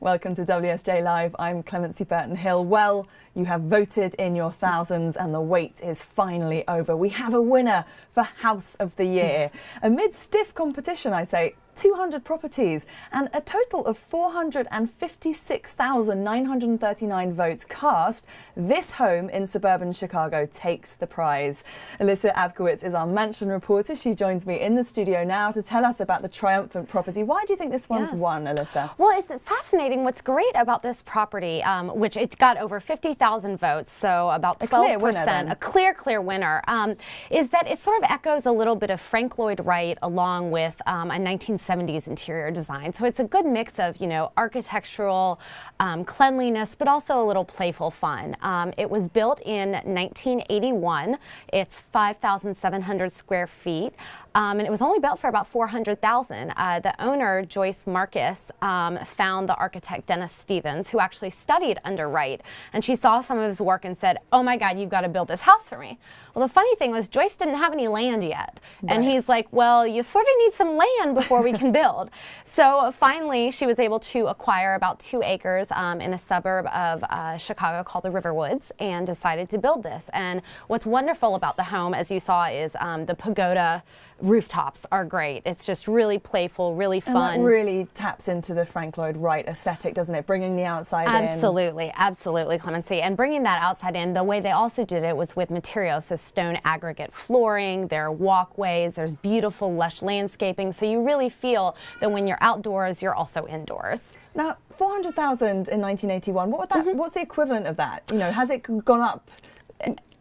Welcome to WSJ Live. I'm Clemency Burton-Hill. Well, you have voted in your thousands and the wait is finally over. We have a winner for House of the Year. Amid stiff competition, I say, 200 properties and a total of 456,939 votes cast, this home in suburban Chicago takes the prize. Alyssa Abkowitz is our mansion reporter. She joins me in the studio now to tell us about the triumphant property. Why do you think this one's won, Alyssa? Well, it's fascinating. What's great about this property, which it got over 50,000 votes, so about 12%, a clear winner, is that it sort of echoes a little bit of Frank Lloyd Wright along with a 1970s interior design. So it's a good mix of, architectural cleanliness, but also a little playful fun. It was built in 1981. It's 5,700 square feet. And it was only built for about $400,000. The owner, Joyce Marcus, found the architect Dennis Stevens, who actually studied under Wright, and she saw some of his work and said, "Oh my God, you've got to build this house for me." Well, the funny thing was Joyce didn't have any land yet, and he's like, "Well, you sort of need some land before we can build." So finally, she was able to acquire about 2 acres in a suburb of Chicago called the Riverwoods, and decided to build this. And what's wonderful about the home, as you saw, is the pagoda rooftops are great. It's just really playful, really fun. And that really taps into the Frank Lloyd Wright aesthetic, doesn't it? Bringing the outside in. Absolutely, Clemency. And bringing that outside in, the way they also did it was with materials, so stone aggregate flooring, there are walkways, there's beautiful lush landscaping, so you really feel that when you're outdoors, you're also indoors. Now, 400,000 in 1981, what's the equivalent of that? Has it gone up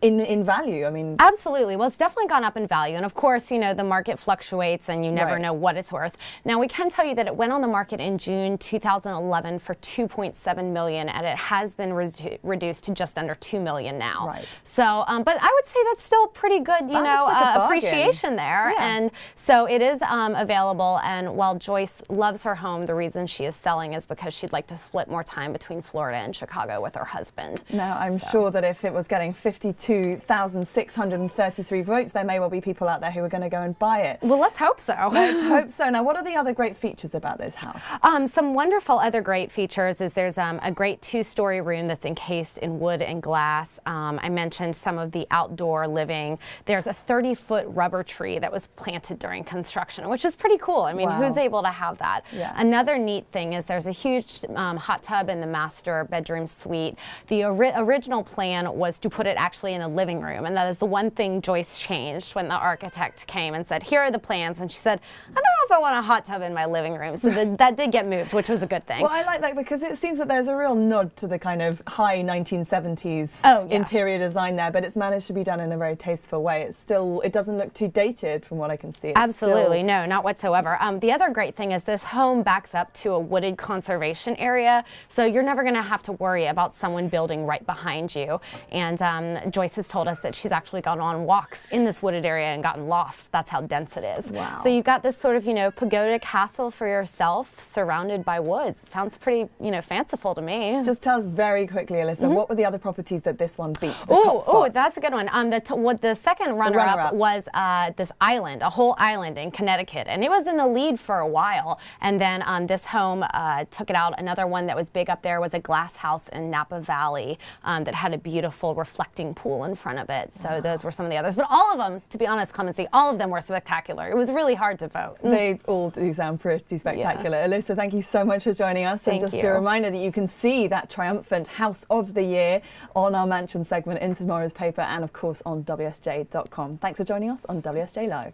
in value? I mean, absolutely. Well, it's definitely gone up in value, and of course, the market fluctuates, and you never know what it's worth. Now, we can tell you that it went on the market in June 2011 for $2.7 million, and it has been reduced to just under $2 million now. Right. So, but I would say that's still pretty good, appreciation there. Yeah. And so it is available. And while Joyce loves her home, the reason she is selling is because she'd like to split more time between Florida and Chicago with her husband. Now, I'm sure that if it was getting 52,633 votes, there may well be people out there who are going to go and buy it. Well, let's hope so. Let's hope so. Now, what are the other great features about this house? Some wonderful other great features is there's a great 2-story room that's encased in wood and glass. I mentioned some of the outdoor living. There's a 30-foot rubber tree that was planted during construction, which is pretty cool. I mean, who's able to have that? Yeah. Another neat thing is there's a huge hot tub in the master bedroom suite. The original plan was to put it actually in the living room, and that is the one thing Joyce changed when the architect came and said, "Here are the plans," and she said, "I don't know if I want a hot tub in my living room," so that did get moved, which was a good thing. Well, I like that because it seems that there's a real nod to the kind of high 1970s interior design there, but it's managed to be done in a very tasteful way. It doesn't look too dated from what I can see. Absolutely, no, not whatsoever. The other great thing is this home backs up to a wooded conservation area, so you're never going to have to worry about someone building right behind you. And Joyce has told us that she's actually gone on walks in this wooded area and gotten lost. That's how dense it is. Wow. So you've got this sort of, pagoda castle for yourself surrounded by woods. It sounds pretty, fanciful to me. Just tell us very quickly, Alyssa, what were the other properties that this one beat? Oh, that's a good one. The second runner-up was this island, a whole island in Connecticut, and it was in the lead for a while. And then this home took it out. Another one that was big up there was a glass house in Napa Valley that had a beautiful reflecting pool in front of it. So those were some of the others. But all of them, to be honest, Clemency, all of them were spectacular. It was really hard to vote. They all do sound pretty spectacular. Yeah. Alyssa, thank you so much for joining us. Thank and just you. a reminder that you can see that triumphant House of the Year on our Mansion segment in tomorrow's paper and, of course, on WSJ.com. Thanks for joining us on WSJ Live.